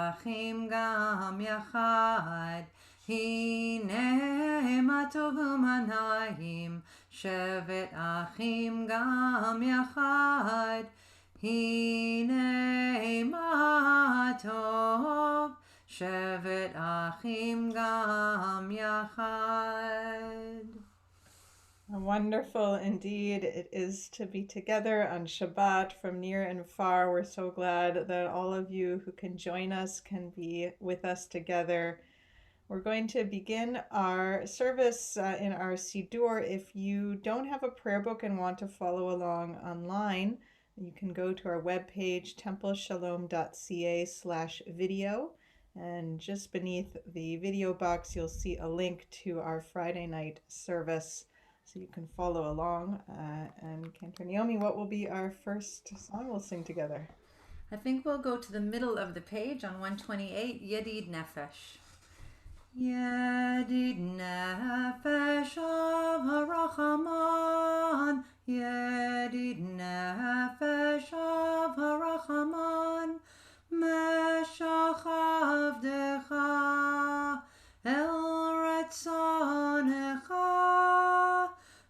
אחים גם יחד. הנה מה טוב ומה נעים, שבת אחים גם יחד. הנה מה טוב, שבת אחים גם יחד. Wonderful indeed it is to be together on Shabbat from near and far. We're so glad that all of you who can join us can be with us together. We're going to begin our service in our Siddur. If you don't have a prayer book and want to follow along online, you can go to our webpage, templeshalom.ca/video. And just beneath the video box, you'll see a link to our Friday night service, so you can follow along. And Cantor Naomi, what will be our first song we'll sing together? I think we'll go to the middle of the page on 128, Yedid Nefesh. Yedid Nefesh of HaRachaman, Yedid Nefesh of HaRachaman, Meshach Avdecha El Ratzonecha,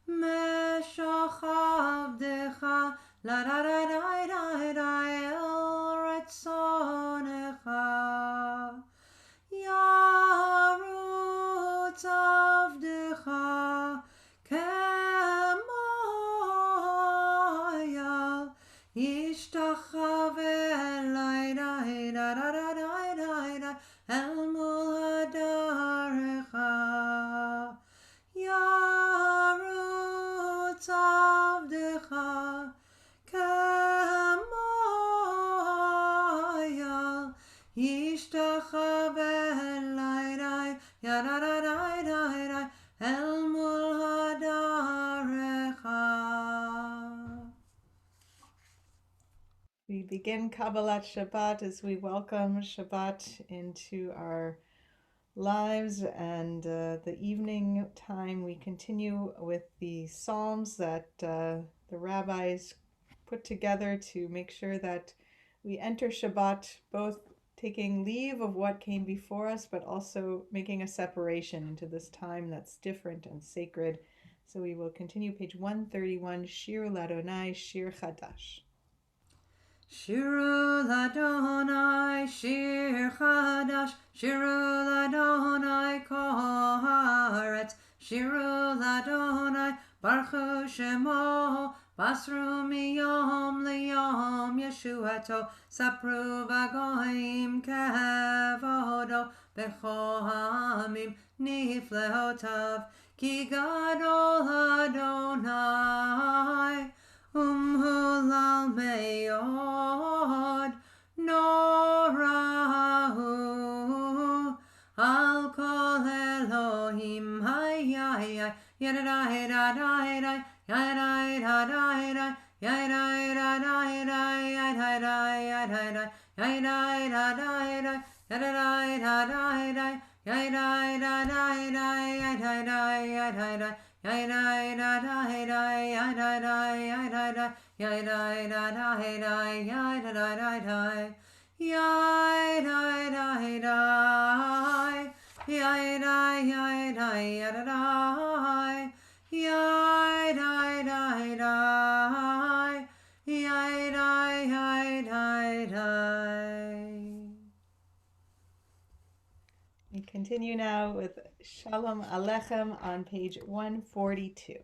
Meshach Avdecha La da da da da da El Ratzonecha, Yarutz Avdecha Kemoyal Yishtachave Elai da da da da da da El Mul Hadarecha, Yarutz Avdecha Kemoyal Yishtachave Elai da da da da da El Mul Hadarecha. We begin Kabbalat Shabbat as we welcome Shabbat into our lives, and the evening time we continue with the Psalms that the rabbis put together to make sure that we enter Shabbat both taking leave of what came before us, but also making a separation into this time that's different and sacred. So we will continue page 131, Shir Ladonai, Shir Chadash. Shiru l'Adonai, shir chadash, shiru l'Adonai kol haaretz, shiru l'Adonai, baruchu shemo, basru miyom liyom yeshuato, sapru v'goyim kevodo, b'chol ha'amim niflehotav, ki gadol Adonai, Hulal me'od norahu al kol Elohim hayay yadai yadai yadai yadai yadai yadai yadai yadai yadai yadai yadai Yai da da hey da yai da da yai da da yai da da da hey da yai da da da yai da da hey da yai da ya da da yai da hey da yai da. We continue now with Shalom Aleichem on page 142.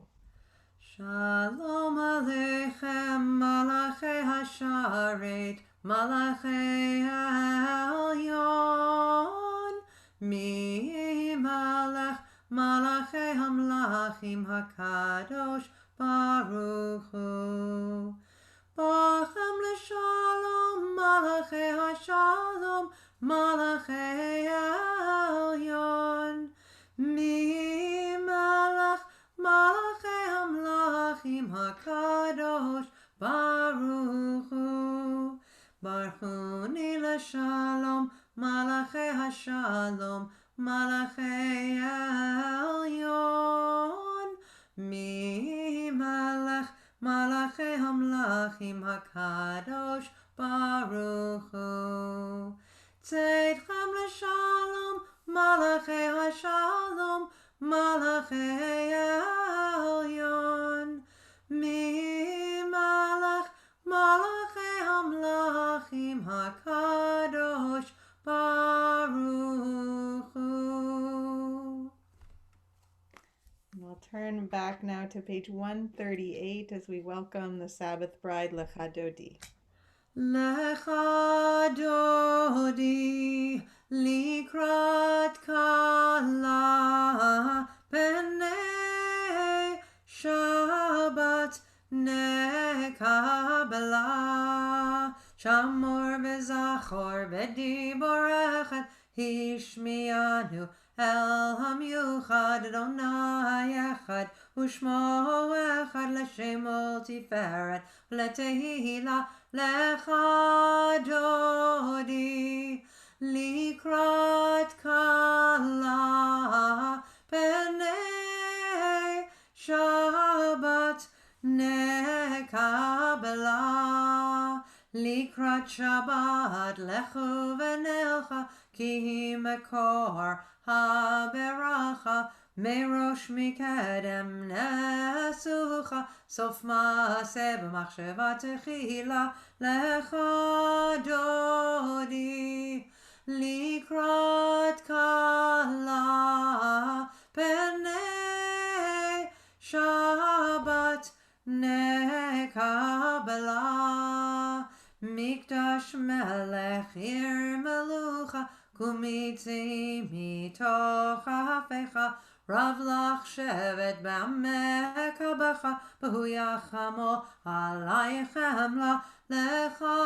Shalom Aleichem, Malachei Hasharet, Malachei Elyon, Mi Malach, Malachei Hamlachim HaKadosh, Baruch Hu. Bachem l'shalom, Malachei Hashalom, Malachei Elyon, Mi Malach, Malachei Hamlachim HaKadosh, Baruch Hu. Barchuni l'shalom, Malachei Hashalom, Malachei Elyon, Mi Malach, Malachei Hamlachim HaKadosh, Baruch Hu. Tzei HaKadosh Baruch Hu. We'll turn back now to page 138 as we welcome the Sabbath bride, Lecha Dodi. Lecha Dodi likrat kala b'nei Shabbat nekabla Shamor v'zachor v'dibor echad hishmianu El hamyuchad Adonai echad Ushmo echad l'shemol tiferet L'tehila lecha dodi Likrat kala B'nei Shabbat nekabla Likrat Shabbat lechu v'nelcha Ki mekor haberacha Merosh mikedem nesucha Sof maaseh b'machsheva techila Lecha dodi Likrat kala B'nei Shabbat nekabla Mikdash melech ir melucha Kumitzi mitoch hafecha Rav lach shevet b'amekabecha B'hu yachamo alaychem la Lecha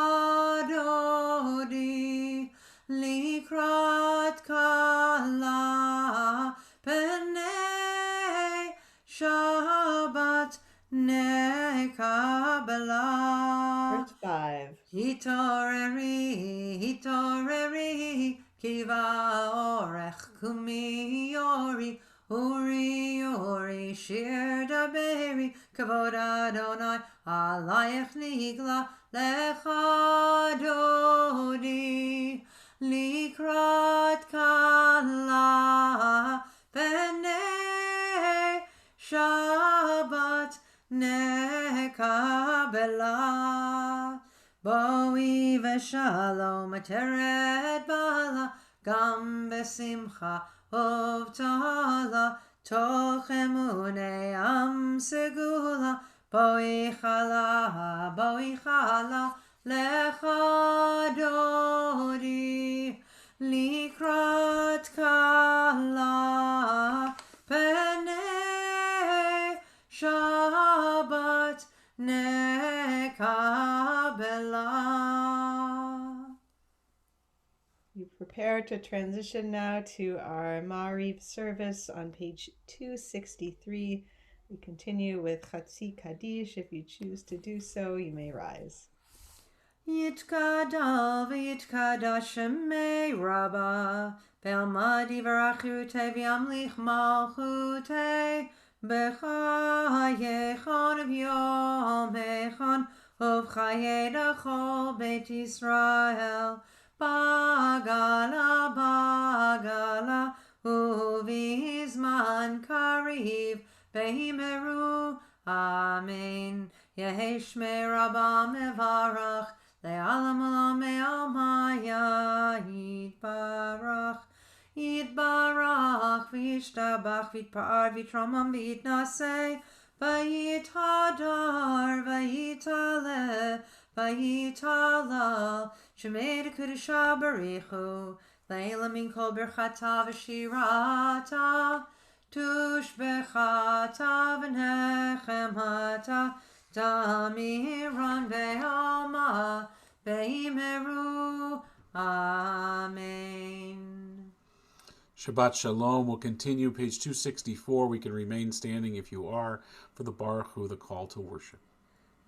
dodi Likrat kala B'nei Shabbat nekabla Verse 5. Hitoreri Kiva orech kumi yori Uri shir daberi Kavod Adonai alayech nigla Lecha dodi Likrat kala B'nei Shabbat nekabla Boi v'shalom teret bala Gam besimcha uvtala Toch emunei am segula Boi chala Lecha dodi Likrat kala B'nei Shabbat nekabla. We prepare to transition now to our Ma'ariv service on page 263. We continue with Chatzi Kaddish. If you choose to do so, you may rise. Yitkadal v'yitkadash shemei Rabba Ve'almad yivarachirutei v'yamlich malchutei B'chayechon v'yom echon Uv'chayei d'chol Beit Yisrael Bagala Uv'izman kariv Behimeru Amen Yehi shmei Rabba mevarach Le'alam olam me'almaya Yitbarach v'yishtabach v'yitpa'ar v'yitramam v'yitnaseh v'yithadar v'yitalel Shemei d'kudusha barichu Le'ela min kol birchata v'shirata Tushbechata v'nechemata Damiran ve'alma ve'imeru. Amen. Shabbat Shalom. We'll continue page 264. We can remain standing if you are for the Baruch Hu, the call to worship.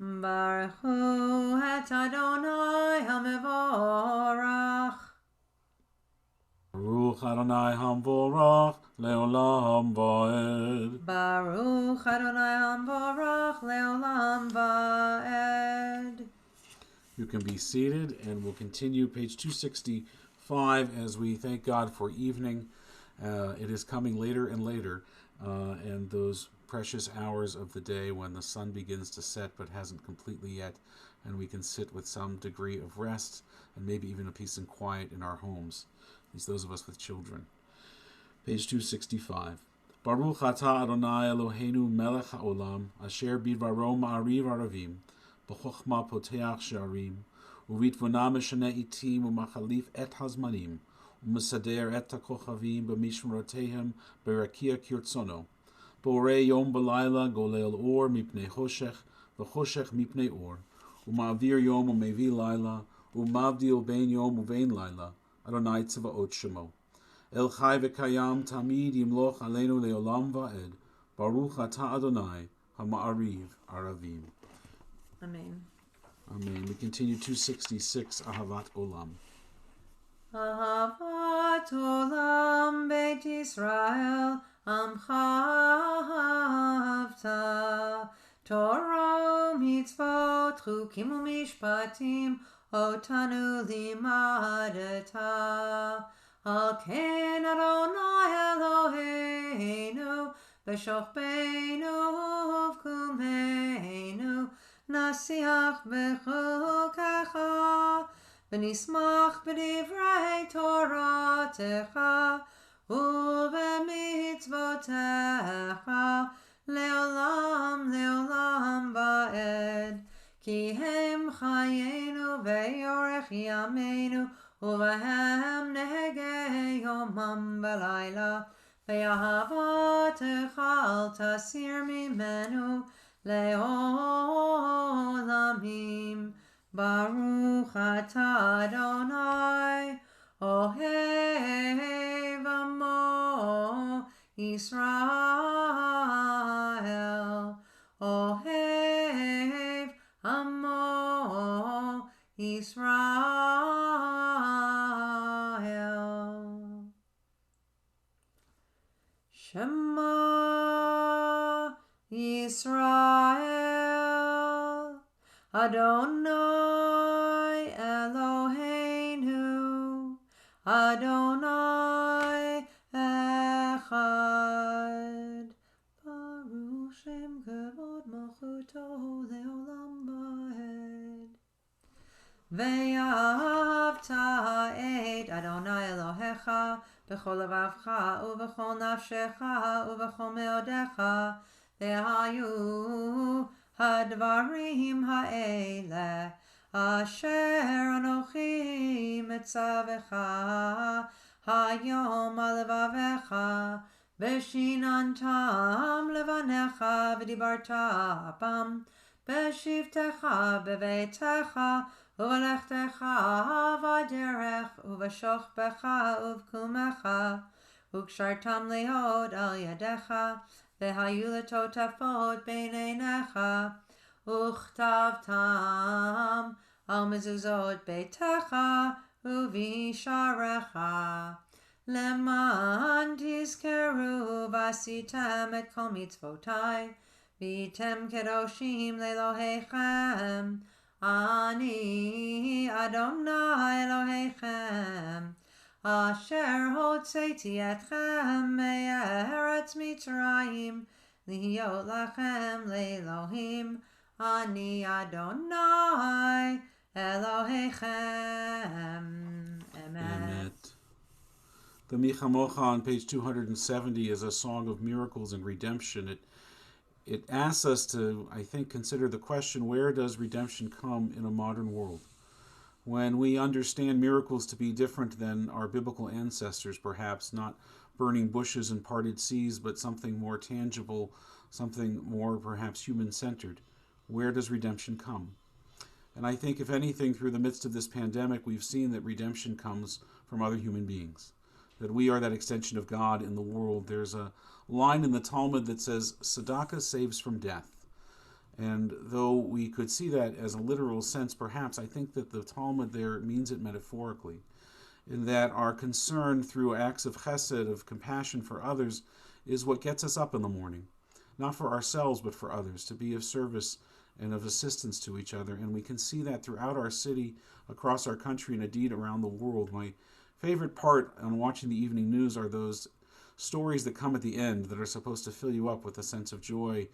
Baruch Hu et Adonai HaMevorach. Baruch Adonai Hamvorach Leolam Vaed. Baruch Adonai HaMevorach Leolam Vaed. You can be seated, and we'll continue page 265 as we thank God for evening. It is coming later and later, and those precious hours of the day when the sun begins to set but hasn't completely yet and we can sit with some degree of rest and maybe even a peace and quiet in our homes, at least those of us with children. Page 265. Baruch atah Adonai Eloheinu melech haolam, asher bidvaro ma'ariv aravim, b'chochma poteach she'arim, uvitvona meshane itim u'machalif et hazmanim, u'mesader et hakochavim b'mishmerotehem b'rakia kirtzono, b'orei yom b'layla golel or mipnei choshech, v'choshech mipnei or, u'ma'avir yom u'mevi layla, u'mavdil bein yom u'vein layla, Adonai tzavaot shemo. El chai v'kayam tamid yimloch aleinu leolam va'ed. Baruch atah Adonai hama'ariv aravim. Amen. Amen. We continue 266, Ahavat Olam. Ahavat olam Beit Yisrael amcha ahavta, Torah u'mitzvot chukim u'mishpatim otanu limadeta. Al ken Adonai Eloheinu b'shochbeinu uvkumeinu nasiach b'chukacha v'nismach b'divrei Toratecha u'b'mitzvotecha leolam leolam va'ed ki hem chayenu ve'yorech yameinu Uvahem nehege yomam balayla, ve'ahavatech al tasir mimenu leolamim. Baruch atah Adonai, ohev amo Yisrael, ohev amo Yisrael. Shema Yisrael, Adonai Eloheinu, Adonai Echad. Baruch Shem Kavod Malchuto Leolam Va'ed. Ve'ahavta et Adonai Elohecha b'chol levavcha u'b'chol nafshecha u'b'chol meodecha ve'hayu hadvarim ha'ele asher anochi mitzavecha hayom alevavecha v'shinantam levanecha v'dibarta apam b'shivtecha b'veitecha Uvalechtecha v'derech uv'shochbecha uv'kumecha ukshartam lehod al yadecha v'hayu letotafot b'neinecha uchtavtam al mezuzot beitecha uvisharecha leman tizkeru v'asitem et kol mitzvotai v'tem kedoshim lelohechem Ani Adonai Elohechem Asher hotzeti etchem me'eretz Mitzrayim lihiot lachem le'Elohim Ani Adonai Elohechem. Amen. The Michamocha on page 270 is a song of miracles and redemption. It asks us to, I think, consider the question, where does redemption come in a modern world? When we understand miracles to be different than our biblical ancestors, perhaps not burning bushes and parted seas, but something more tangible, something more perhaps human-centered, where does redemption come? And I think, if anything, through the midst of this pandemic, we've seen that redemption comes from other human beings, that we are that extension of God in the world. There's a line in the Talmud that says, Tzedakah saves from death. And though we could see that as a literal sense, perhaps, I think that the Talmud there means it metaphorically, in that our concern through acts of chesed, of compassion for others, is what gets us up in the morning. Not for ourselves, but for others, to be of service and of assistance to each other. And we can see that throughout our city, across our country, and indeed around the world. My favorite part on watching the evening news are those stories that come at the end that are supposed to fill you up with a sense of joy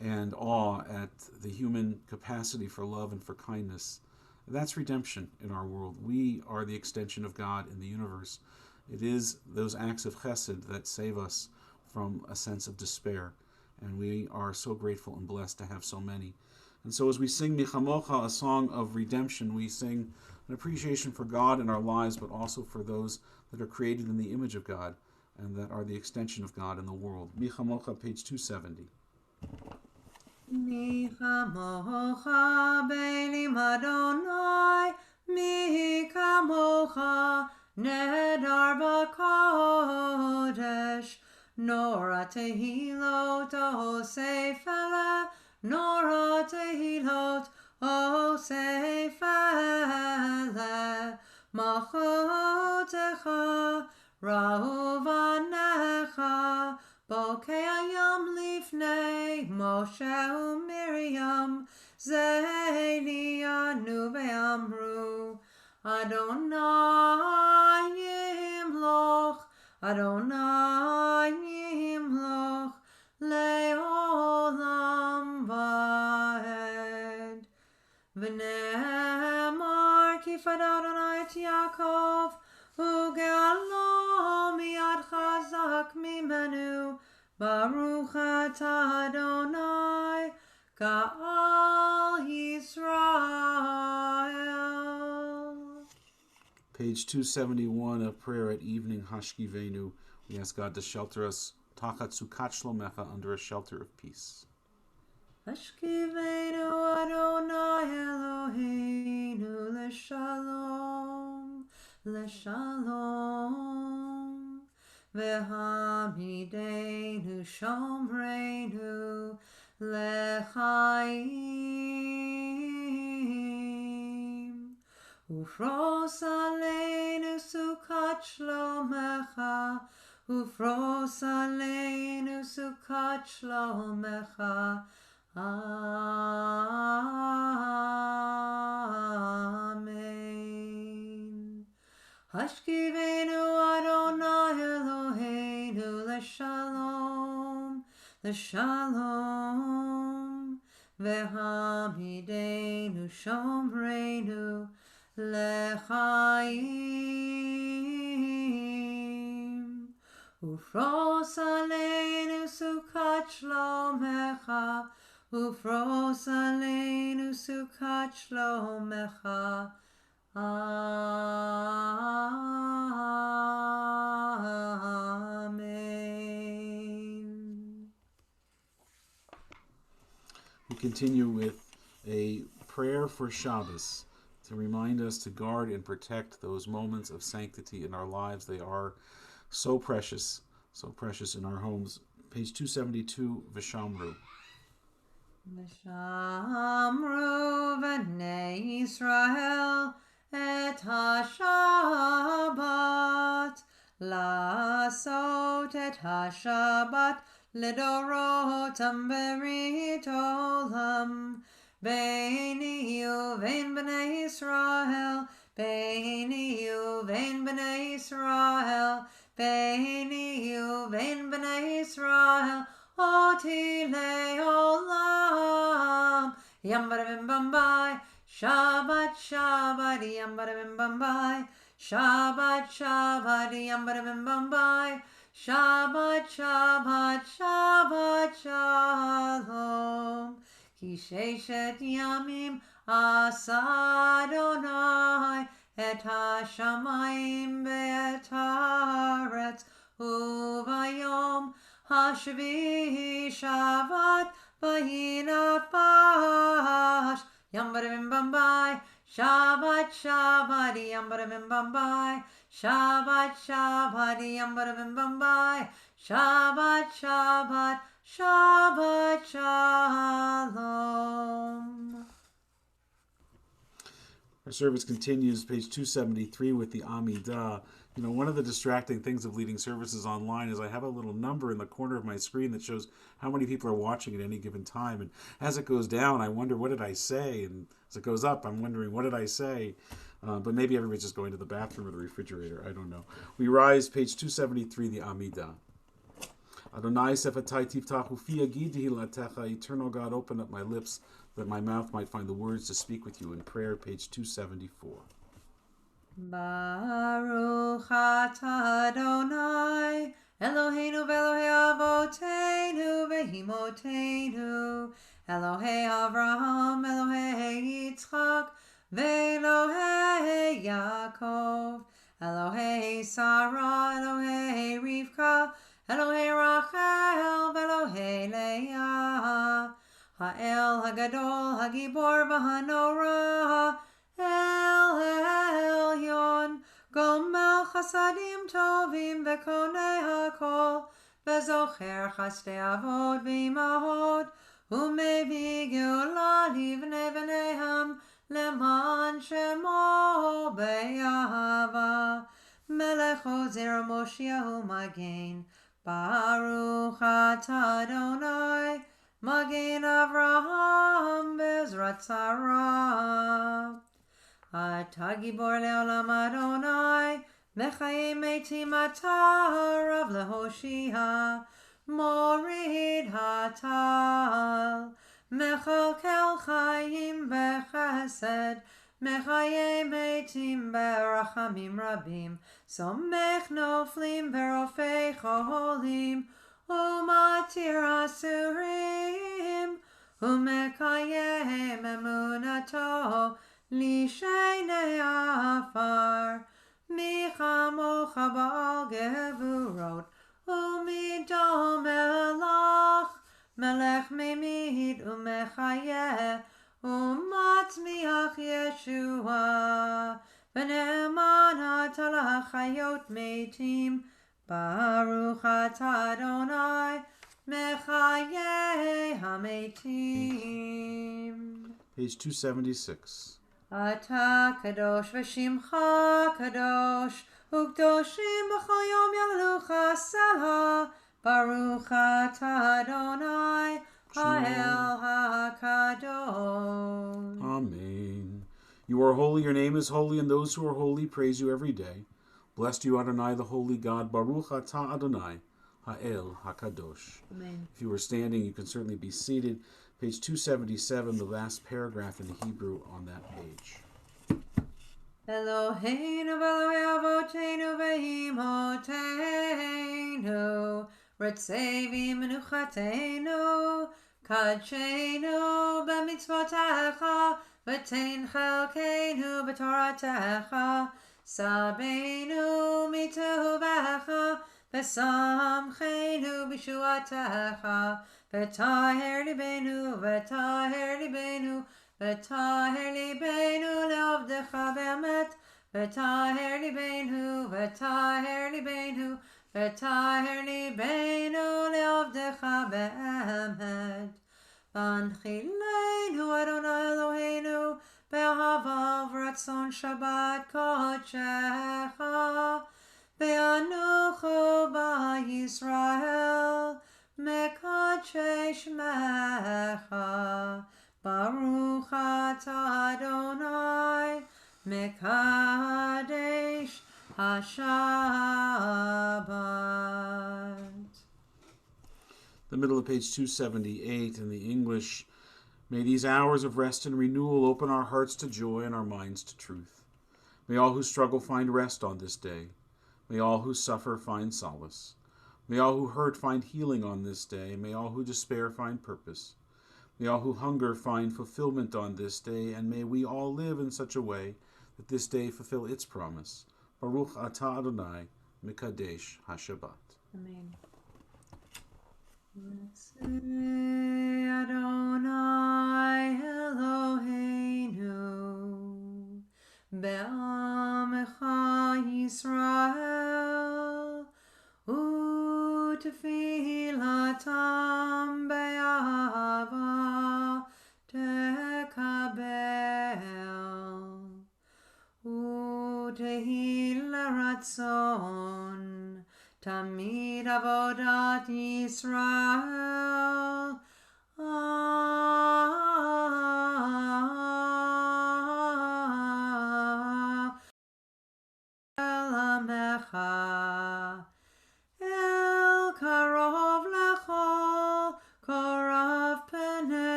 and awe at the human capacity for love and for kindness. That's redemption in our world. We are the extension of God in the universe. It is those acts of chesed that save us from a sense of despair, and we are so grateful and blessed to have so many. And so as we sing Michamocha, a song of redemption, we sing an appreciation for God in our lives, but also for those that are created in the image of God and that are the extension of God in the world. Michamocha, page 270. Mi chamocha benim Adonai, mi chamocha nedar b'kodesh, nora tehilot osefele, nora tehilot osefele, machotecha ra'uvanecha, Bokei ayam lifnei Moshe u'Miriam Zeini anu ve'amru Adonai yimloch le'olam va'ed V'ne'emar kifad Adonai et Yaakov U'ge'alo mi'ad chazak mimenu Baruch atah Adonai Ka'al Yisrael. Page 271, a prayer at evening, Hashkivenu. We ask God to shelter us, Tachat Sukat Shlomecha, under a shelter of peace. Hashkivenu Adonai Eloheinu L'shalom V'hamidenu Shomreinu L'chaim Ufros aleinu Sukat Shlomecha Ufros aleinu Sukat Shlomecha Amen. Hashkivenu Adonai Eloheinu L'shalom V'hamidenu Shomreinu L'chaim Ufros aleinu Sukat Shlomecha Ufros aleinu Sukat Shlomecha Amen. We continue with a prayer for Shabbos to remind us to guard and protect those moments of sanctity in our lives. They are so precious in our homes. Page 272, V'shamru. V'shamru v'nei Yisrael et ha-Shabbat La'asot et ha-Shabbat Lidorotam berit olam Beini uvein b'nei Yisrael Beini uvein b'nei Yisrael Beini uvein b'nei Yisrael Oti le'olam Yam bada bim bam bai Shabbat Shabbat Yam bada bim bam bai Shabbat Shabbat Yam bada bim bam bai Shabbat Shabbat Shabbat Shalom Ki sheshet yamim asa Adonai Et hashamayim ve'et haaretz Uvayom Hashvi Shabbat Vayinafash Yam bada bim bam bai Shabbat Shabbat Yam bada bim bam bai Shabbat Shabbat Yam bada bim bam bai Shabbat Shabbat Shabbat Shalom. Our service continues, page 273, with the Amidah. You know, one of the distracting things of leading services online is I have a little number in the corner of my screen that shows how many people are watching at any given time. And as it goes down, I wonder, what did I say? And as it goes up, I'm wondering, what did I say? But maybe everybody's just going to the bathroom or the refrigerator. I don't know. We rise, page 273, the Amidah. Adonai sefatai tiftachu fi agid hilatecha. Eternal God, open up my lips that my mouth might find the words to speak with you in prayer, page 274. Baruch atah Adonai Eloheinu v'Elohei Avoteinu v'Imotenu Elohei Avraham Elohei Yitzchak v'Elohei Yaakov Elohei Sarah Elohei Rivka Elohei Rachel v'Elohei Leah Ha'el Hagadol Hagibor v'Hanorah El Elyon Gomel Chasadim Tovim V'Konei HaKol V'Zocher Chasdei Avod V'Imahot U'Mevi Geula Livnei V'Neihem Leman Shemo Be'Yahava Melech Ozer Moshiach Magen Baruch Atah Adonai Magen Avraham Bezrat Sarah Atah Gibor Le'olam Adonai Mechayim Meitim Atah Rav Lehoshia Morid Hatal Mechalkel Chayim Bechesed Mechayim Meitim Berachamim Rabim Somech Noflim Berofei Cholim Umatir Asurim Umekayem Emunato Lishnei Afar Michamocha Ba'al Gevurot Umidom Melach Melech Memid Umechayeh Umatzmiach Yeshua V'ne'eman Atal Chayot Meitim Baruch atah Adonai Mechayeh Hametim. Page 276. Atah Kadosh V'Shimcha Kadosh U'Kdoshim B'chol Yom Yalalucha Salah Baruch atah Adonai Ha'el HaKadosh. Amen. You are holy, your name is holy, and those who are holy praise you every day. Blessed you, Adonai, the holy God. Baruch atah Adonai, Ha'el HaKadosh. Amen. If you were standing, you can certainly be seated. Page 277, the last paragraph in Hebrew on that page. Eloheinu v'Elohei Avoteinu v'Imotenu Ritzei v'Menuchateinu Kadshenu b'mitzvotecha V'tein chelkeinu b'toratecha Sabeinu mituvecha V'samcheinu b'shuatecha V'taher libenu V'taher libenu V'taher libenu le'ovdecha be'emet V'taher libenu V'taher libenu V'taher libenu le'ovdecha be'emet V'anchilenu Adonai Eloheinu Be'ahava v'ratzon Shabbat kodshecha Ve'anuchu ba'Yisrael Mekadshei shmecha Baruch atah Adonai Mekadesh HaShabbat. The middle of page 278 in the English. May these hours of rest and renewal open our hearts to joy and our minds to truth. May all who struggle find rest on this day. May all who suffer find solace. May all who hurt find healing on this day. May all who despair find purpose. May all who hunger find fulfillment on this day, and may we all live in such a way that this day fulfill its promise. Baruch atah Adonai Mekadesh HaShabbat. Amen. Adonai Eloheinu Be'amecha Yisrael U'tefilatam be'ahava tekabel U'tehi l'ratzon Tamid avodat Yisrael El Amecha El Karov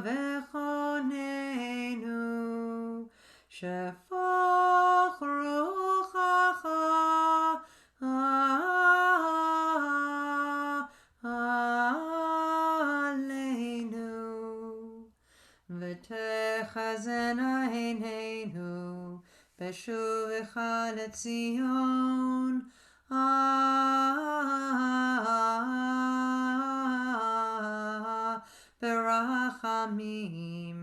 v'chonenu shefoch ruchacha aleinu v'techazena einenu b'shuvecha leTzion berachamim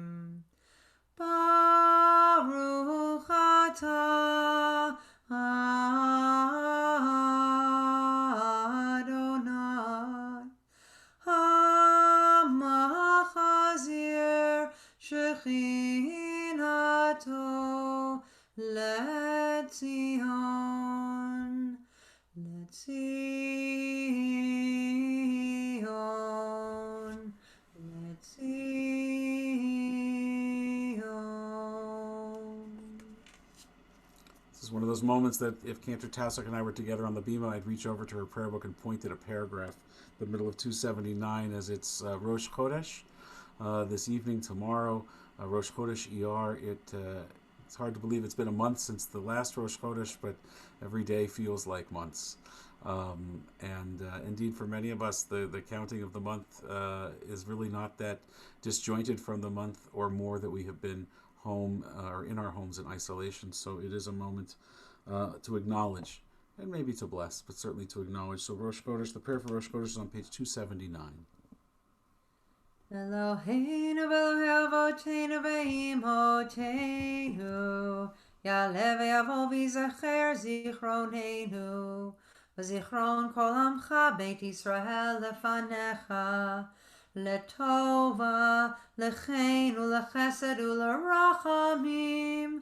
Baruch atah Adonai Hamachazir Shechinato LeTzion LeTzion This is one of those moments that if Cantor Tassock and I were together on the bima, I'd reach over to her prayer book and point at a paragraph, the middle of 279, as it's Rosh Chodesh this evening, tomorrow, Rosh Chodesh ER. It's hard to believe it's been a month since the last Rosh Chodesh, but every day feels like months. Indeed, for many of us, the counting of the month is really not that disjointed from the month or more that we have been home or in our homes in isolation. So it is a moment to acknowledge and maybe to bless, but certainly to acknowledge. So Rosh Chodesh, the prayer for Rosh Chodesh is on page 279. Eloheinu v'Elohei Avoteinu v'Imotenu Ya'aleh v'yavo v'yizacher zichronenu v'zichron kol amcha Beit Yisrael lefanecha Letova, lechein ulechesed ulerachamim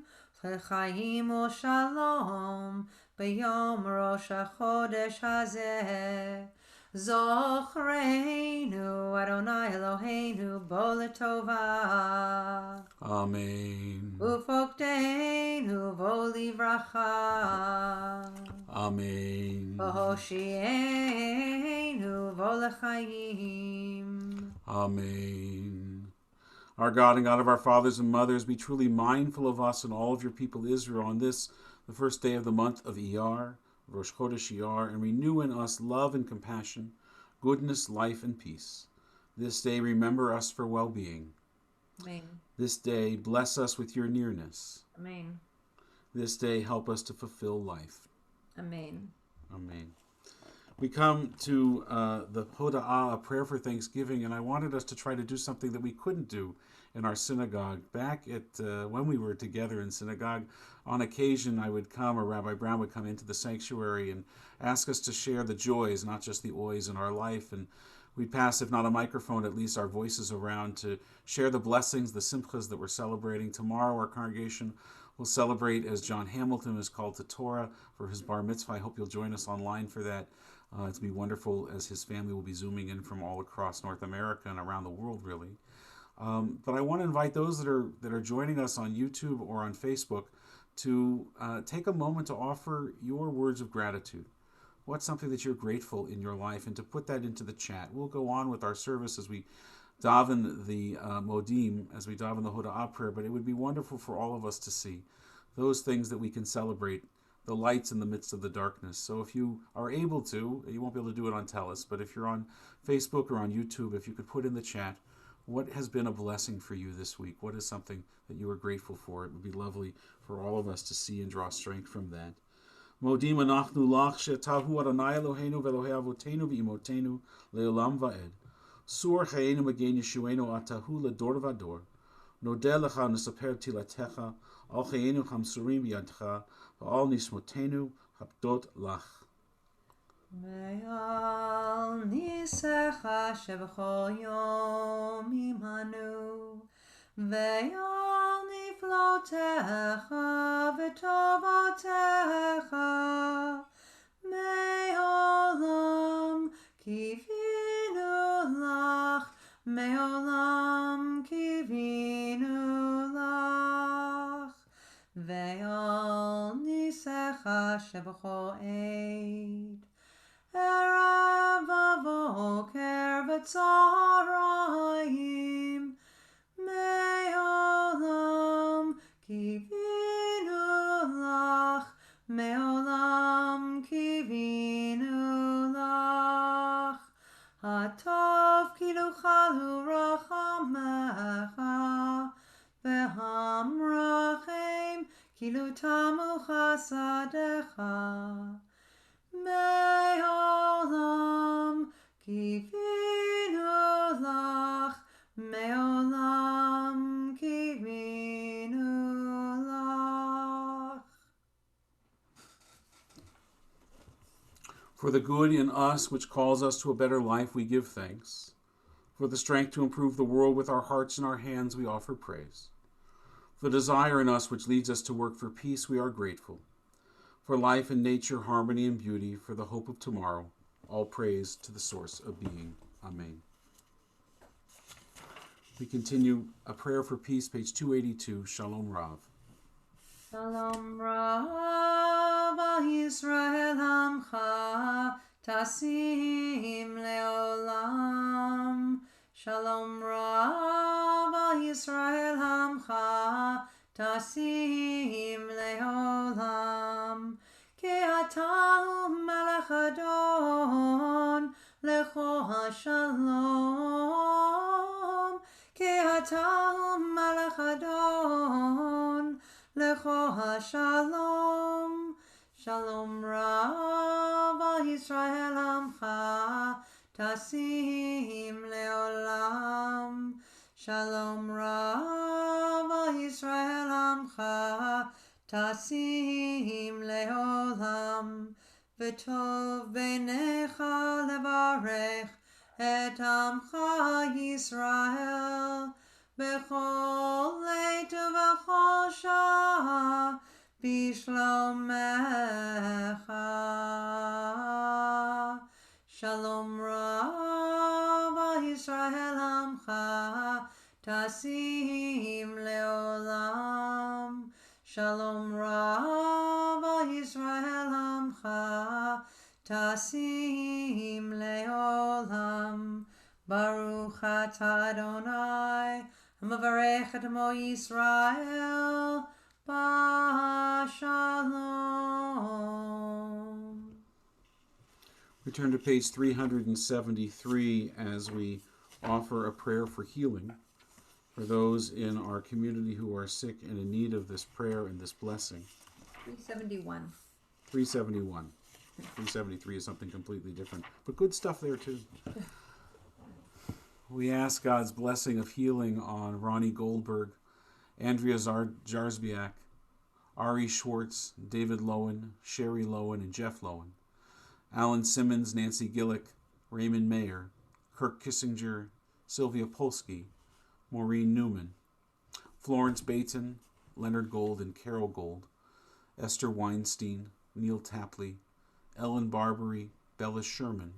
L'chaim u'shalom B'yom Rosh HaChodesh hazeh Zochreinu Adonai Eloheinu Bo letova Amen. Ufokteinu Bo livracha Amen. V'hoshienu Bo lechaim Amen. Our God and God of our fathers and mothers, be truly mindful of us and all of your people Israel on this, the first day of the month of Iyar, Rosh Chodesh Iyar, and renew in us love and compassion, goodness, life, and peace. This day remember us for well-being. Amen. This day bless us with your nearness. Amen. This day help us to fulfill life. Amen. Amen. We come to the Hoda'ah, a prayer for Thanksgiving, and I wanted us to try to do something that we couldn't do in our synagogue. Back at when we were together in synagogue, on occasion I would come, or Rabbi Brown would come into the sanctuary and ask us to share the joys, not just the oys in our life, and we'd pass, if not a microphone, at least our voices around to share the blessings, the simchas that we're celebrating. Tomorrow our congregation will celebrate as John Hamilton is called to Torah for his bar mitzvah. I hope you'll join us online for that. It's be wonderful as his family will be zooming in from all across North America and around the world, really. But I want to invite those that are joining us on YouTube or on Facebook to take a moment to offer your words of gratitude. What's something that you're grateful in your life, and to put that into the chat. We'll go on with our service as we daven the Modim, as we daven the Hoda'ah prayer, but it would be wonderful for all of us to see those things that we can celebrate, the lights in the midst of the darkness. So if you are able to, you won't be able to do it on Telus, but if you're on Facebook or on YouTube, if you could put in the chat, what has been a blessing for you this week? What is something that you are grateful for? It would be lovely for all of us to see and draw strength from that. Modim anachnu lach she'tahu Adonai Eloheinu ve'Elohei avotenu v'imotenu le'olam va'ed. Sur chayenu magen yeshuenu atahu ledor v'ador. Nodeh lecha nesaper tilatecha al chayenu hamsurim b'yadcha v'al nismotenu habdot lach. Ve'al nisecha shev'chol yom imanu Ve'al niflotecha v'tovatecha Me'olam kivinu lach Me'olam kivinu lach Ve'al nisecha shev'chol eid Erev v'voker v'tzarayim kivinu lach, me'olam kivinu lach. Hatov kiluchalu rachamecha, vehamrachem kilutamu chasadecha. Me'olam kivinu lach, me'olam kivinu lach. For the good in us which calls us to a better life, we give thanks. For the strength to improve the world with our hearts and our hands, we offer praise. For the desire in us which leads us to work for peace, we are grateful. For life and nature, harmony and beauty, for the hope of tomorrow, all praise to the source of being. Amen. We continue a prayer for peace, page 282, Shalom Rav. Shalom Rav Yisrael Amcha Tasim Leolam. Shalom Rav Yisrael Amcha Tasim Leolam. Ki ata Melech Adon Lecho HaShalom. Ki ata Melech Adon Lecho HaShalom. Shalom Rav Yisrael Amcha Tasim Leolam. Shalom Rav Yisrael Amcha Tasim Leolam. V'tov beinecha levarech et Amcha Yisrael bechol leit v'chol shah bishlomecha. Shalom Rav Yisrael Amcha Tasim Leolam. Shalom Rav Yisrael Amcha Tasim Leolam. Baruch atah Adonai, Mavarech et Mo Yisrael, Shalom. We turn to page 373 as we offer a prayer for healing for those in our community who are sick and in need of this prayer and this blessing. 371. 371. 373 is something completely different, but good stuff there too. We ask God's blessing of healing on Ronnie Goldberg, Andrea Jarzbiak, Ari Schwartz, David Lowen, Sherry Lowen, and Jeff Lowen, Alan Simmons, Nancy Gillick, Raymond Mayer, Kirk Kissinger, Sylvia Polsky, Maureen Newman, Florence Baton, Leonard Gold and Carol Gold, Esther Weinstein, Neil Tapley, Ellen Barbary, Bella Sherman,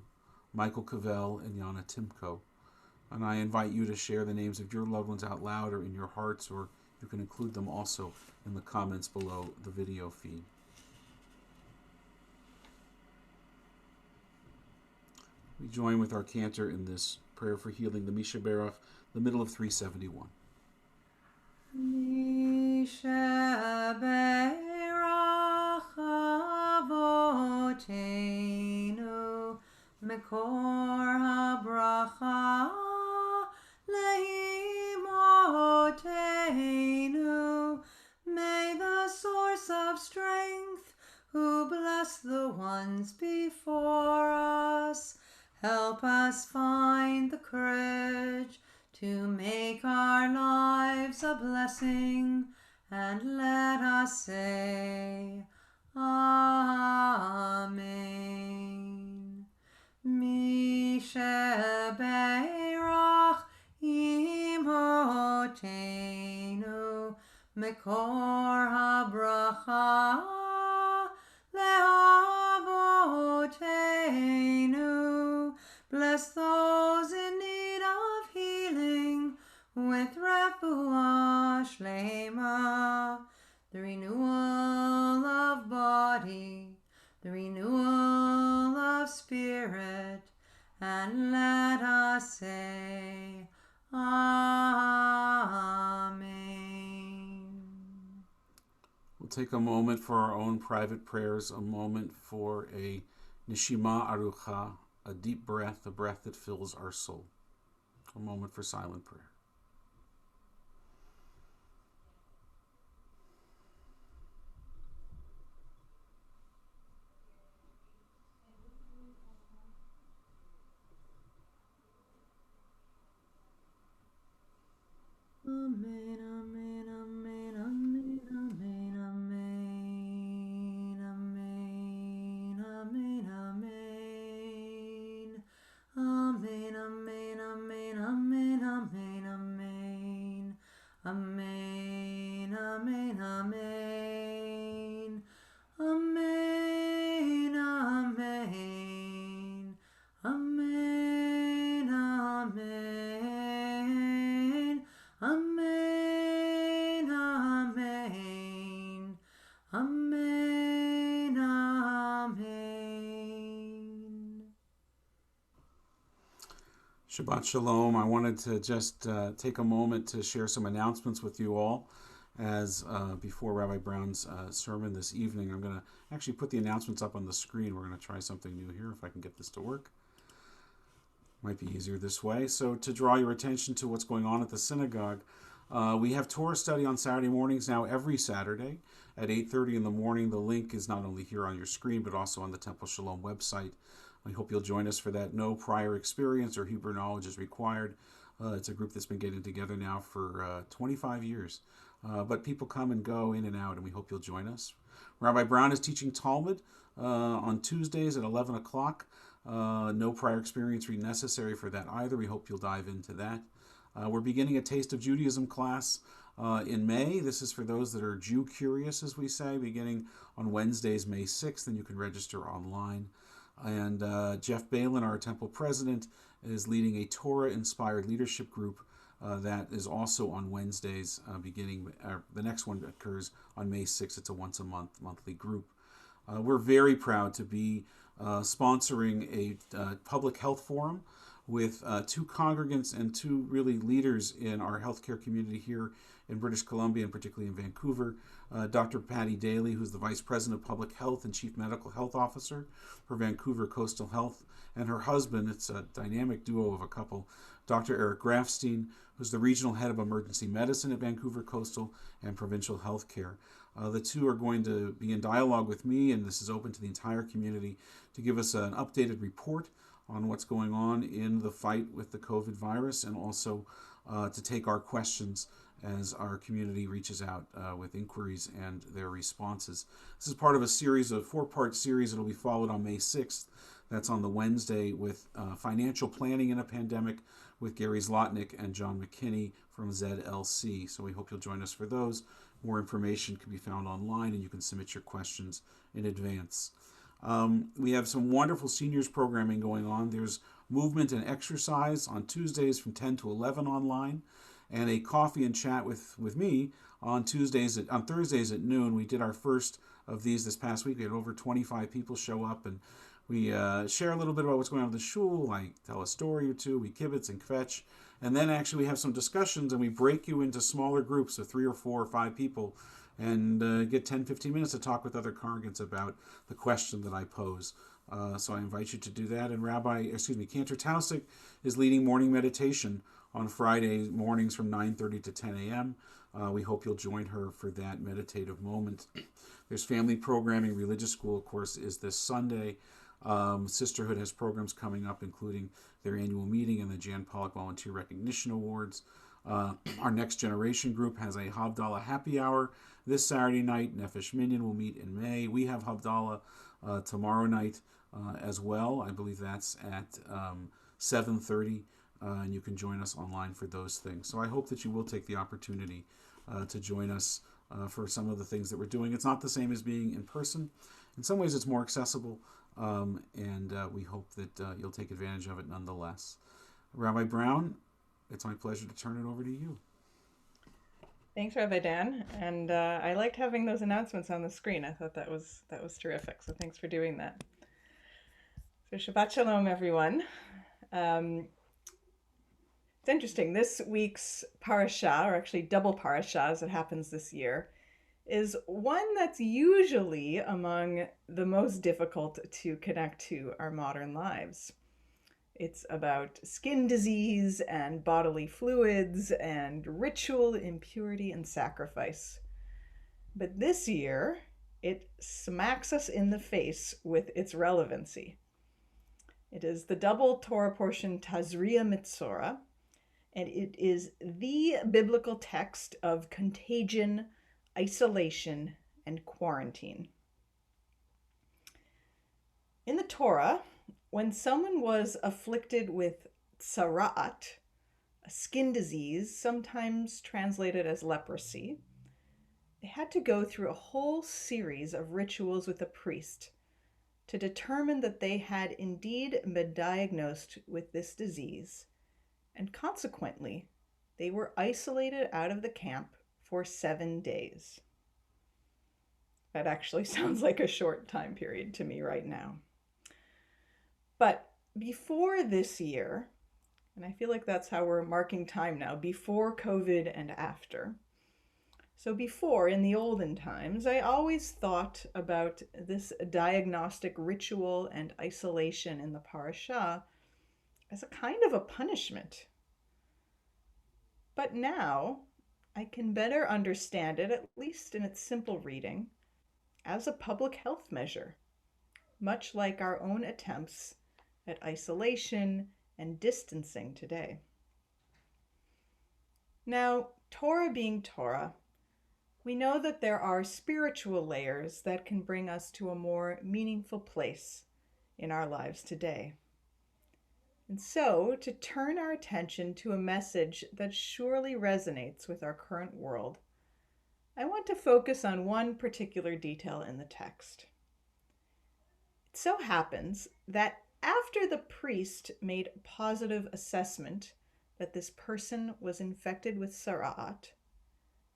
Michael Cavell, and Yana Timko. And I invite you to share the names of your loved ones out loud or in your hearts, or you can include them also in the comments below the video feed. We join with our cantor in this prayer for healing, the Misha Berach, the middle of 371. Misha Berach Avotenu Mekor HaBracha Leimotenu. May the source of strength, who bless the ones before us, help us find the courage to make our lives a blessing, and let us say, Amen. Misha Berach Imotenu Mekor HaBracha Leavotenu. Bless those in need of healing with refuah shlema, the renewal of body, the renewal of spirit, and let us say, Amen. We'll take a moment for our own private prayers, a moment for a Nishima Arucha, a deep breath, a breath that fills our soul. A moment for silent prayer. Amen, amen, amen, amen, amen, amen, amen, amen, amen. Amen, amen, amen, amen, amen, amen. Amen, amen, amen. Amen, amen. Amen, amen. Amen, amen. Amen, amen. Shabbat Shalom. I wanted to just take a moment to share some announcements with you all as before Rabbi Brown's sermon this evening. I'm going to actually put the announcements up on the screen. We're going to try something new here if I can get this to work. Might be easier this way. So to draw your attention to what's going on at the synagogue, we have Torah study on Saturday mornings now every Saturday at 8:30 in the morning. The link is not only here on your screen, but also on the Temple Shalom website. I hope you'll join us for that. No prior experience or Hebrew knowledge is required. It's a group that's been getting together now for 25 years. But people come and go in and out, and we hope you'll join us. Rabbi Brown is teaching Talmud on Tuesdays at 11 o'clock. No prior experience necessary for that either. We hope you'll dive into that. We're beginning a Taste of Judaism class in May. This is for those that are Jew curious, as we say, beginning on Wednesdays, May 6th, and you can register online. And Jeff Balin, our temple president, is leading a Torah-inspired leadership group that is also on Wednesdays, beginning, the next one occurs on May 6th. It's a once-a-month monthly group. We're very proud to be sponsoring a public health forum with two congregants and two really leaders in our healthcare community here in British Columbia and particularly in Vancouver. Dr. Patty Daly, who's the Vice President of Public Health and Chief Medical Health Officer for Vancouver Coastal Health, and her husband, it's a dynamic duo of a couple, Dr. Eric Grafstein, who's the Regional Head of Emergency Medicine at Vancouver Coastal and Provincial Healthcare. The two are going to be in dialogue with me, and this is open to the entire community, to give us an updated report on what's going on in the fight with the COVID virus, and also to take our questions as our community reaches out with inquiries and their responses. This is part of a series of four-part series that will be followed on May 6th. That's on the Wednesday with Financial Planning in a Pandemic with Gary Zlotnick and John McKinney from ZLC. So we hope you'll join us for those. More information can be found online, and you can submit your questions in advance. We have some wonderful seniors programming going on. There's movement and exercise on Tuesdays from 10 to 11 online, and a coffee and chat with me on Thursdays at noon. We did our first of these this past week. We had over 25 people show up, and we share a little bit about what's going on with the shul. I tell a story or two. We kibitz and kvetch. And then actually we have some discussions, and we break you into smaller groups of 3 or 4 or 5 people and get 10, 15 minutes to talk with other congregants about the question that I pose. So I invite you to do that. And Cantor Tausig is leading morning meditation on Friday mornings from 9:30 to 10 a.m. We hope you'll join her for that meditative moment. There's family programming. Religious school, of course, is this Sunday. Sisterhood has programs coming up, including their annual meeting and the Jan Pollock Volunteer Recognition Awards. Our Next Generation group has a Havdalah happy hour this Saturday night. Nefesh Minyan will meet in May. We have Havdalah tomorrow night as well. I believe that's at 7:30, and you can join us online for those things. So I hope that you will take the opportunity to join us for some of the things that we're doing. It's not the same as being in person. In some ways, it's more accessible, and we hope that you'll take advantage of it nonetheless. Rabbi Brown, it's my pleasure to turn it over to you. Thanks, Rabbi Dan. And I liked having those announcements on the screen. I thought that was terrific. So thanks for doing that. So Shabbat Shalom, everyone. It's interesting. This week's parasha, or actually double parasha as it happens this year, is one that's usually among the most difficult to connect to our modern lives. It's about skin disease and bodily fluids and ritual impurity and sacrifice. But this year, it smacks us in the face with its relevancy. It is the double Torah portion Tazria Mitzorah, and it is the biblical text of contagion, isolation, and quarantine. In the Torah, when someone was afflicted with tzara'at, a skin disease, sometimes translated as leprosy, they had to go through a whole series of rituals with a priest to determine that they had indeed been diagnosed with this disease, and consequently, they were isolated out of the camp for 7 days. That actually sounds like a short time period to me right now. But before this year, and I feel like that's how we're marking time now, before COVID and after. So before, in the olden times, I always thought about this diagnostic ritual and isolation in the parasha as a kind of a punishment. But now, I can better understand it, at least in its simple reading, as a public health measure, much like our own attempts at isolation and distancing today. Now, Torah being Torah, we know that there are spiritual layers that can bring us to a more meaningful place in our lives today. And so, to turn our attention to a message that surely resonates with our current world, I want to focus on one particular detail in the text. It so happens that after the priest made a positive assessment that this person was infected with tzara'at,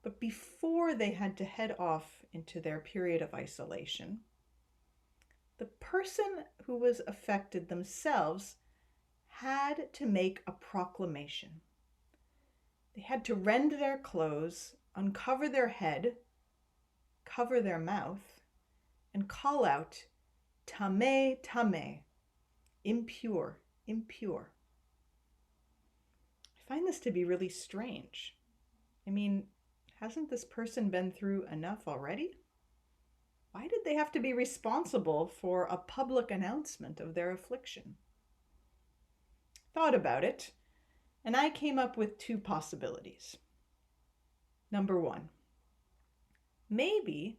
but before they had to head off into their period of isolation, the person who was affected themselves had to make a proclamation. They had to rend their clothes, uncover their head, cover their mouth, and call out, "Tameh, tameh," impure, impure. I find this to be really strange. I mean, hasn't this person been through enough already? Why did they have to be responsible for a public announcement of their affliction? Thought about it, and I came up with two possibilities. Number one, maybe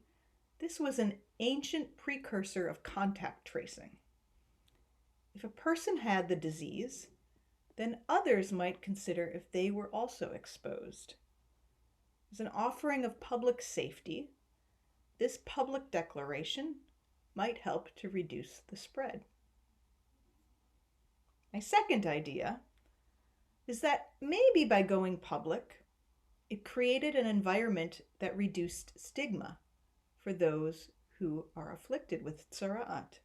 this was an ancient precursor of contact tracing. If a person had the disease, then others might consider if they were also exposed. As an offering of public safety, this public declaration might help to reduce the spread. My second idea is that maybe by going public, it created an environment that reduced stigma for those who are afflicted with tzara'at.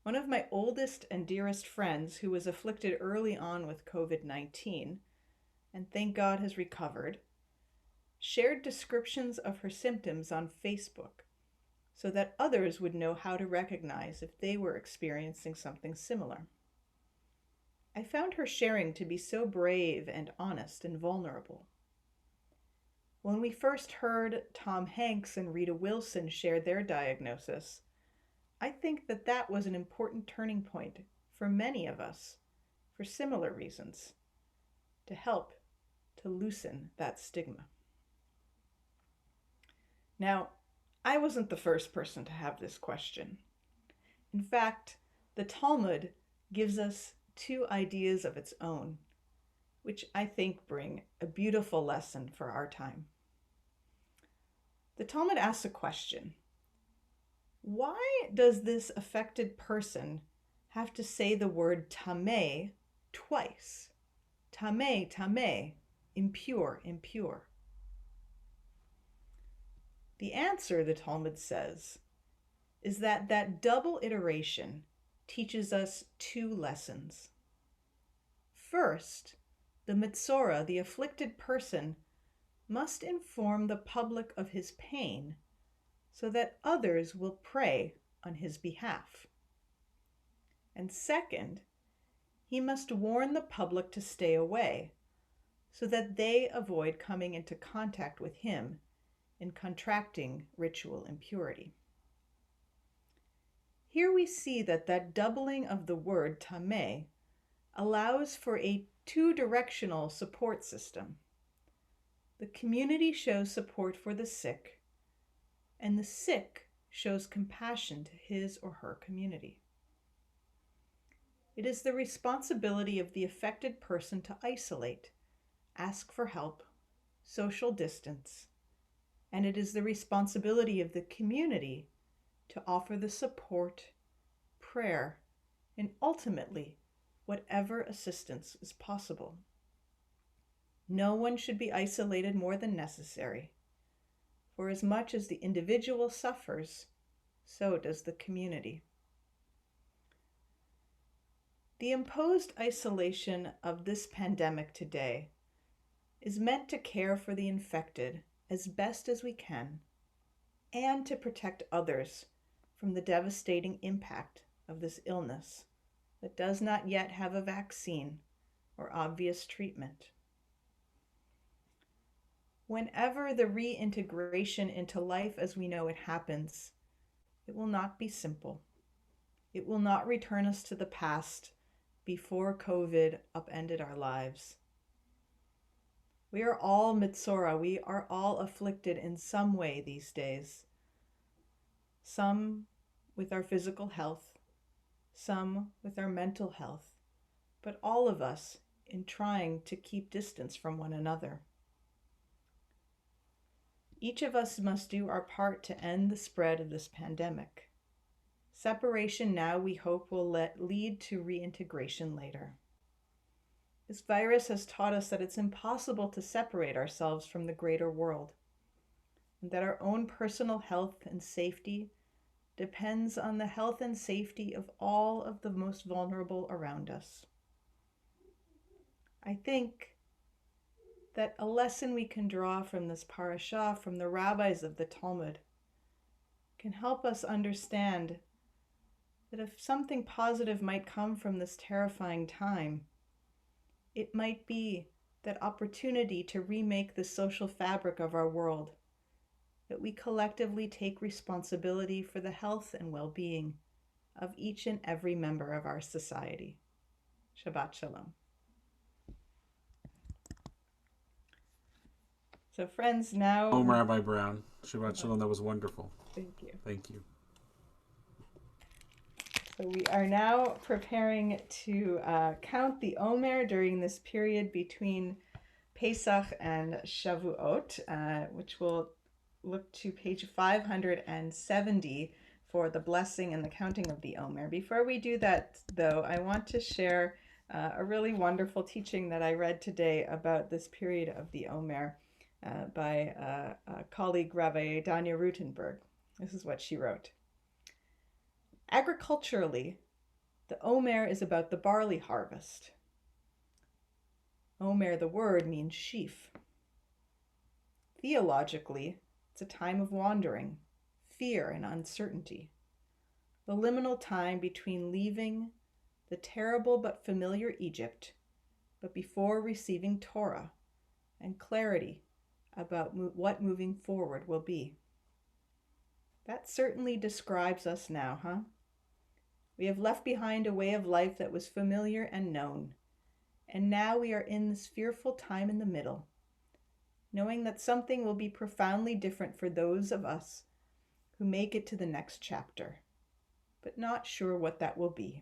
One of my oldest and dearest friends who was afflicted early on with COVID-19, and thank God has recovered, shared descriptions of her symptoms on Facebook so that others would know how to recognize if they were experiencing something similar. I found her sharing to be so brave and honest and vulnerable. When we first heard Tom Hanks and Rita Wilson share their diagnosis, I think that was an important turning point for many of us for similar reasons, to help to loosen that stigma. Now, I wasn't the first person to have this question. In fact, the Talmud gives us two ideas of its own, which I think bring a beautiful lesson for our time. The Talmud asks a question. Why does this affected person have to say the word tameh twice? Tameh, tameh, impure, impure. The answer, the Talmud says, is that double iteration teaches us two lessons. First, the Mitzorah, the afflicted person, must inform the public of his pain so that others will pray on his behalf. And second, he must warn the public to stay away so that they avoid coming into contact with him and contracting ritual impurity. Here we see that doubling of the word tameh allows for a two-directional support system. The community shows support for the sick, and the sick shows compassion to his or her community. It is the responsibility of the affected person to isolate, ask for help, social distance, and it is the responsibility of the community to offer the support, prayer, and ultimately whatever assistance is possible. No one should be isolated more than necessary, for as much as the individual suffers, so does the community. The imposed isolation of this pandemic today is meant to care for the infected as best as we can and to protect others from the devastating impact of this illness that does not yet have a vaccine or obvious treatment. Whenever the reintegration into life as we know it happens, it will not be simple. It will not return us to the past before COVID upended our lives. We are all mitzora. We are all afflicted in some way these days. Some with our physical health, some with our mental health, but all of us in trying to keep distance from one another. Each of us must do our part to end the spread of this pandemic. Separation now, we hope, will lead to reintegration later. This virus has taught us that it's impossible to separate ourselves from the greater world, and that our own personal health and safety depends on the health and safety of all of the most vulnerable around us. I think that a lesson we can draw from this parashah, from the rabbis of the Talmud, can help us understand that if something positive might come from this terrifying time, it might be that opportunity to remake the social fabric of our world, that we collectively take responsibility for the health and well-being of each and every member of our society. Shabbat Shalom. So friends, now... Rabbi Brown. Shabbat Shalom. That was wonderful. Thank you. Thank you. So we are now preparing to count the Omer during this period between Pesach and Shavuot, which will look to page 570 for the blessing and the counting of the Omer. Before we do that, though, I want to share a really wonderful teaching that I read today about this period of the Omer by a colleague, Rabbi Danya Rutenberg. This is what she wrote. Agriculturally, the Omer is about the barley harvest. Omer, the word, means sheaf. Theologically, it's a time of wandering, fear, and uncertainty. The liminal time between leaving the terrible but familiar Egypt, but before receiving Torah and clarity about what moving forward will be. That certainly describes us now, huh? We have left behind a way of life that was familiar and known, and now we are in this fearful time in the middle, knowing that something will be profoundly different for those of us who make it to the next chapter, but not sure what that will be,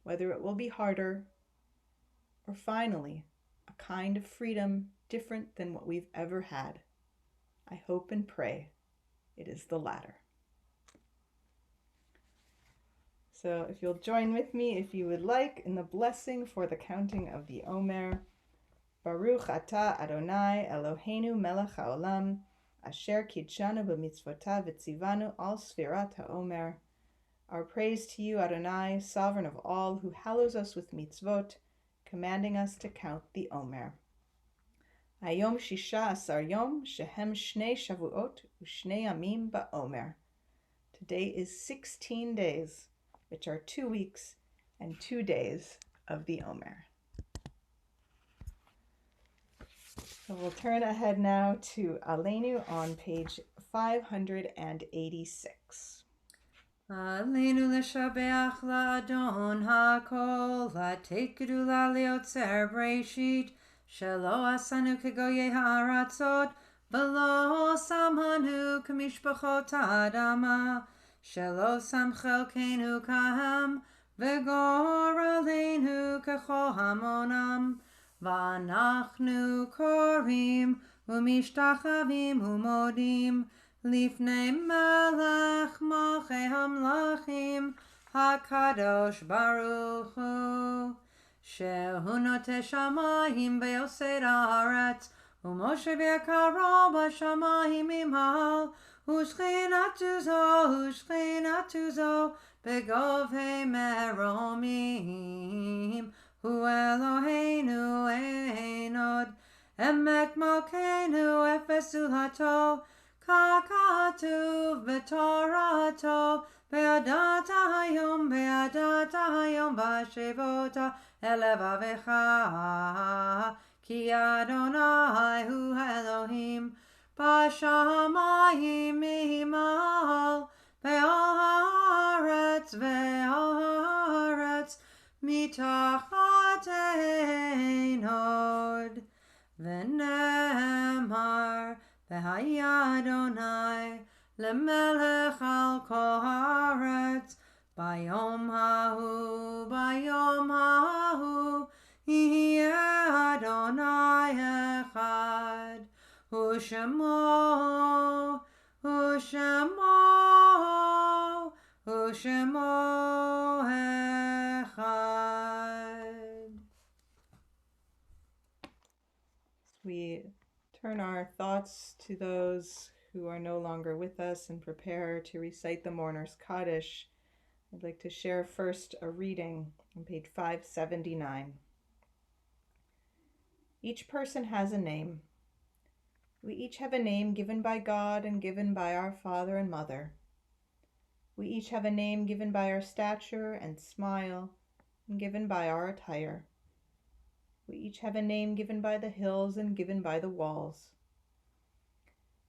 whether it will be harder, or finally, a kind of freedom different than what we've ever had. I hope and pray it is the latter. So if you'll join with me, if you would like, in the blessing for the counting of the Omer. Baruch atah Adonai Eloheinu melech haolam, asher kidshanu b'mitzvotav v'tzivanu al sfirat ha'omer. Our praise to you, Adonai, sovereign of all, who hallows us with mitzvot, commanding us to count the Omer. Hayom 16 yom shehem shnei shavuot u'shnei yamim ba'omer. Today is 16 days, which are 2 weeks and 2 days of the Omer. So we'll turn ahead now to Aleinu on page 586. Aleinu l'shabeach la'adon ha'kol, la'teit gedula liotzer breshit, shelo asanu kegoyei ha'aratzot, v'lo samhanu k'mishpachot ha'adama, shelo sam chelkeinu kaham, v'gor aleinu k'chol hamonam, v'anachnu korim, u'mishtachavim u'modim, Lifnei melech malchei hamlachim hakadosh baruch hu shehu noteh shamayim v'yosed haaretz u'moshe v'yakaro b'shamayim imhal u'shchinatu zo begovei meromim hu Eloheinu einod emek malkeinu efes ulhato Kakatuv b'torato be'adata hayom b'shevota elevavecha ki Adonai hu Elohim b'shamayim mihimal ve'al haaretz mitachat einod v'nemar V'haya Adonai lemelech al kol haaretz bayom hahu yihye Adonai echad u'shemo echad. We turn our thoughts to those who are no longer with us and prepare to recite the Mourner's Kaddish. I'd like to share first a reading on page 579. Each person has a name. We each have a name given by God and given by our father and mother. We each have a name given by our stature and smile and given by our attire. We each have a name given by the hills and given by the walls.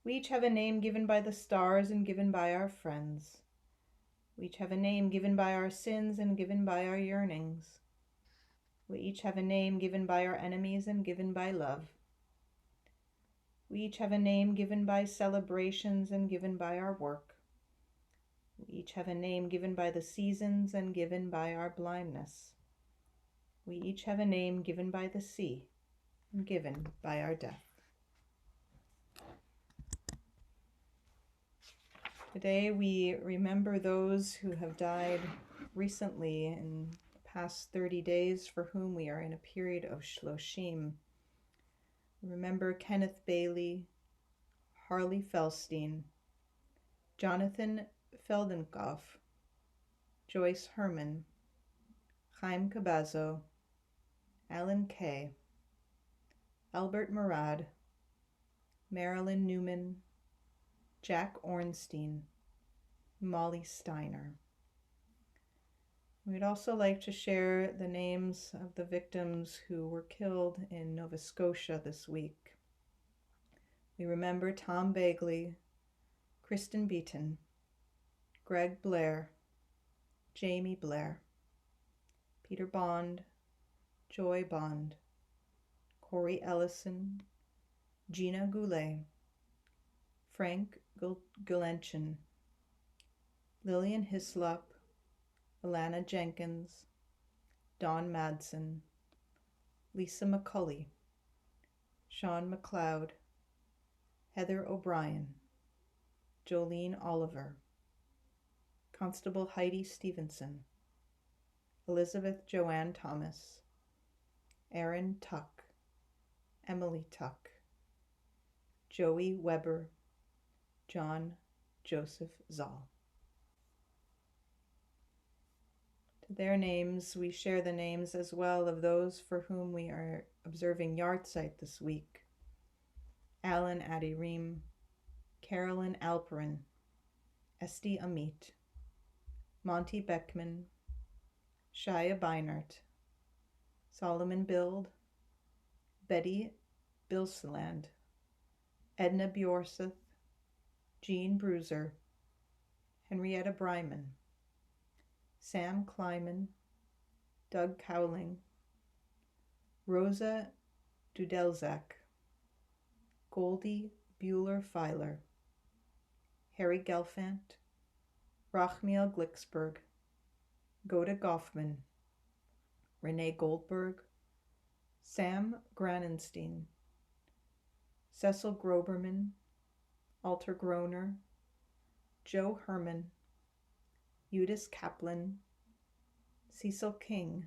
We each have a name given by the stars and given by our friends. We each have a name given by our sins and given by our yearnings. We each have a name given by our enemies and given by love. We each have a name given by celebrations and given by our work. We each have a name given by the seasons and given by our blindness. We each have a name given by the sea and given by our death. Today we remember those who have died recently in the past 30 days for whom we are in a period of Shloshim. We remember Kenneth Bailey, Harley Felstein, Jonathan Feldenkopf, Joyce Herman, Chaim Cabazzo, Alan Kay, Albert Murad, Marilyn Newman, Jack Ornstein, Molly Steiner. We'd also like to share the names of the victims who were killed in Nova Scotia this week. We remember Tom Bagley, Kristen Beaton, Greg Blair, Jamie Blair, Peter Bond, Joy Bond, Corey Ellison, Gina Goulet, Frank Gulenchin, Lillian Hislop, Alana Jenkins, Dawn Madsen, Lisa McCulley, Sean McLeod, Heather O'Brien, Jolene Oliver, Constable Heidi Stevenson, Elizabeth Joanne Thomas, Erin Tuck, Emily Tuck, Joey Weber, John Joseph Zoll. To their names, we share the names as well of those for whom we are observing Yahrzeit this week. Alan Adirim, Carolyn Alperin, Esti Amit, Monty Beckman, Shia Beinart, Solomon Bild, Betty Bilseland, Edna Bjorseth, Jean Bruiser, Henrietta Bryman, Sam Kleiman, Doug Cowling, Rosa Dudelzak, Goldie Bueller-Filer, Harry Gelfand, Rachmiel Glicksberg, Goda Goffman, Renee Goldberg, Sam Granenstein, Cecil Groberman, Alter Groner, Joe Herman, Eudice Kaplan, Cecil King,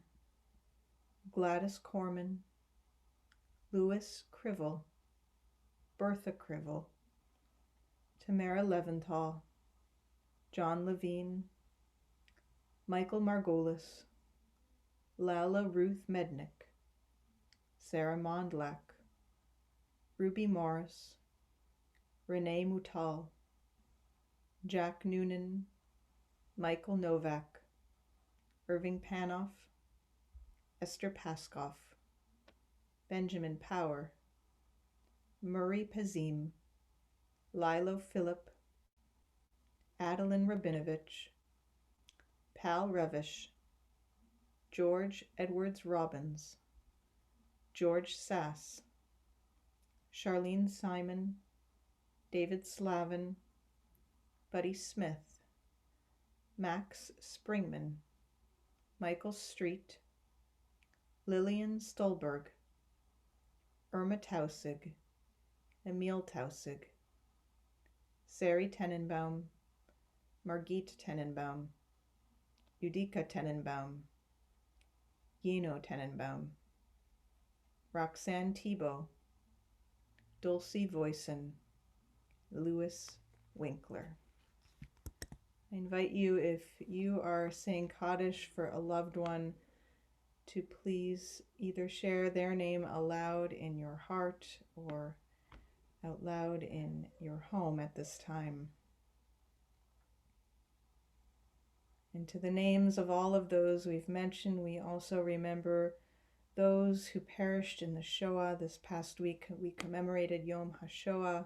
Gladys Corman, Louis Crivel, Bertha Crivel, Tamara Leventhal, John Levine, Michael Margolis, Lala Ruth Mednick, Sarah Mondlak, Ruby Morris, Renee Mutal, Jack Noonan, Michael Novak, Irving Panoff, Esther Paskoff, Benjamin Power, Murray Pazim, Lilo Phillip, Adeline Rabinovich, Pal Revish, George Edwards Robbins, George Sass, Charlene Simon, David Slavin, Buddy Smith, Max Springman, Michael Street, Lillian Stolberg, Irma Tausig, Emil Tausig, Sari Tenenbaum, Margit Tenenbaum, Judika Tenenbaum, Yeno Tenenbaum, Roxanne Thibault, Dulcie Voisin, Louis Winkler. I invite you, if you are saying Kaddish for a loved one, to please either share their name aloud in your heart or out loud in your home at this time. And to the names of all of those we've mentioned, we also remember those who perished in the Shoah. This past week, we commemorated Yom HaShoah.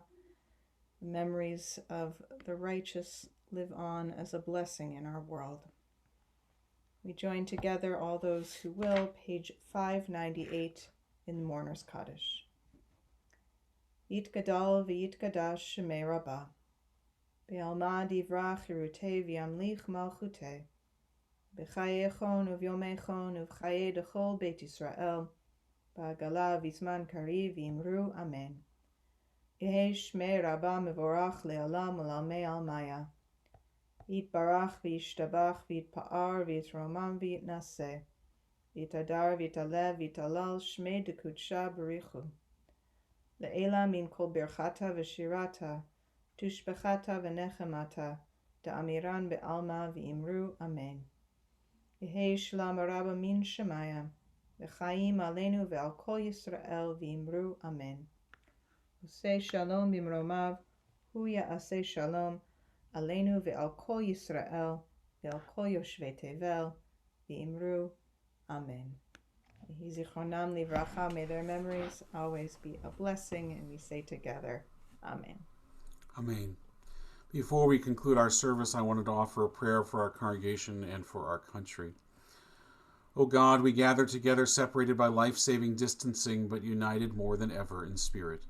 The memories of the righteous live on as a blessing in our world. We join together, all those who will, page 598 in the Mourner's Kaddish. Yitgadal v'yitgadash shemei Rabbah. Be'alma divrach irutei v'yamlich malchutei. B'chayechon uv'yomechon uv'chaye dechol Beit Yisrael. Ba'agala v'zman kariv v'imru amen. Yehei shmei Rabbah mevorach le'olam u'lalmei almaya. Yitbarach v'yishtabach v'yitpa'ar v'yitromam v'yitnaseh. V'yitadar v'yitaleh v'yitalal shmei dekudsha barichu. Le'ela min kol birchata v'shirata. Tushbechata v'nechemata. Da'amiran be'alma v'imru amen. Yehei shlam Rabbah min shemaya. V'chaim aleinu ve'al kol Yisrael v'imru amen. Usei shalom bimromav. Hu ya'aseh shalom. Aleinu ve'al kol Yisrael, ve'al kol yoshvei tevel, v'imru, amen. Yehi zichronam livracha, may their memories always be a blessing, and we say together, amen. Amen. Before we conclude our service, I wanted to offer a prayer for our congregation and for our country. O God, we gather together separated by life-saving distancing, but united more than ever in spirit.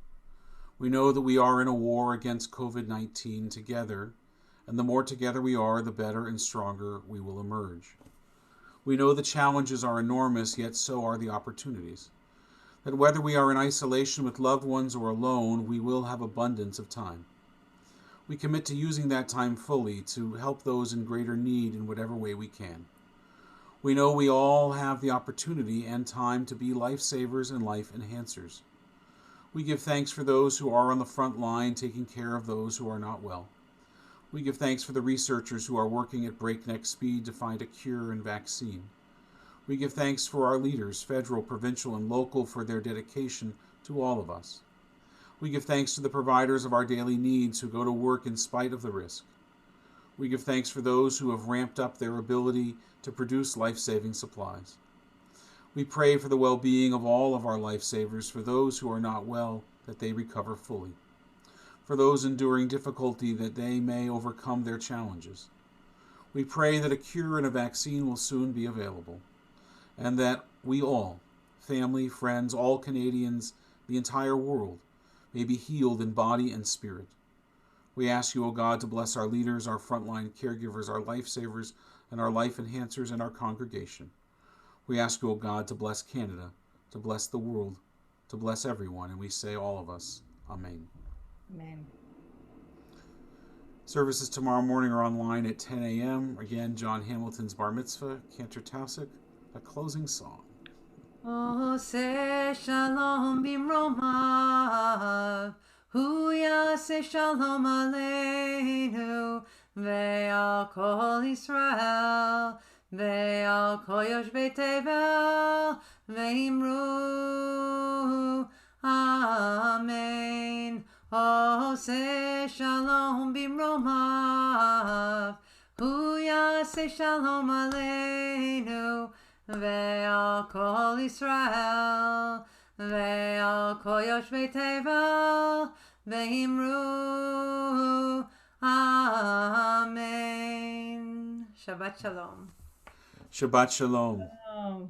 We know that we are in a war against COVID-19 together, and the more together we are, the better and stronger we will emerge. We know the challenges are enormous, yet so are the opportunities. That whether we are in isolation with loved ones or alone, we will have abundance of time. We commit to using that time fully to help those in greater need in whatever way we can. We know we all have the opportunity and time to be lifesavers and life enhancers. We give thanks for those who are on the front line taking care of those who are not well. We give thanks for the researchers who are working at breakneck speed to find a cure and vaccine. We give thanks for our leaders, federal, provincial, and local, for their dedication to all of us. We give thanks to the providers of our daily needs who go to work in spite of the risk. We give thanks for those who have ramped up their ability to produce life-saving supplies. We pray for the well-being of all of our lifesavers, for those who are not well, that they recover fully. For those enduring difficulty, that they may overcome their challenges. We pray that a cure and a vaccine will soon be available, and that we all, family, friends, all Canadians, the entire world, may be healed in body and spirit. We ask you, O God, to bless our leaders, our frontline caregivers, our lifesavers, and our life enhancers in our congregation. We ask you, O God, to bless Canada, to bless the world, to bless everyone, and we say, all of us, Amen. Amen. Services tomorrow morning are online at 10 a.m. Again, John Hamilton's Bar Mitzvah, Cantor Tausig, a closing song. Ose shalom bimromav, hu yaseh shalom aleinu, ve'al kol Yisrael, ve'al kol yoshvei tevel, ve'imru, Amen. Ose shalom bimromav, hu yaseh shalom aleinu, ve'al kol Yisrael, ve'al kol yoshvei tevel, ve'imru, Amen. Shabbat shalom. Shabbat Shalom. Oh.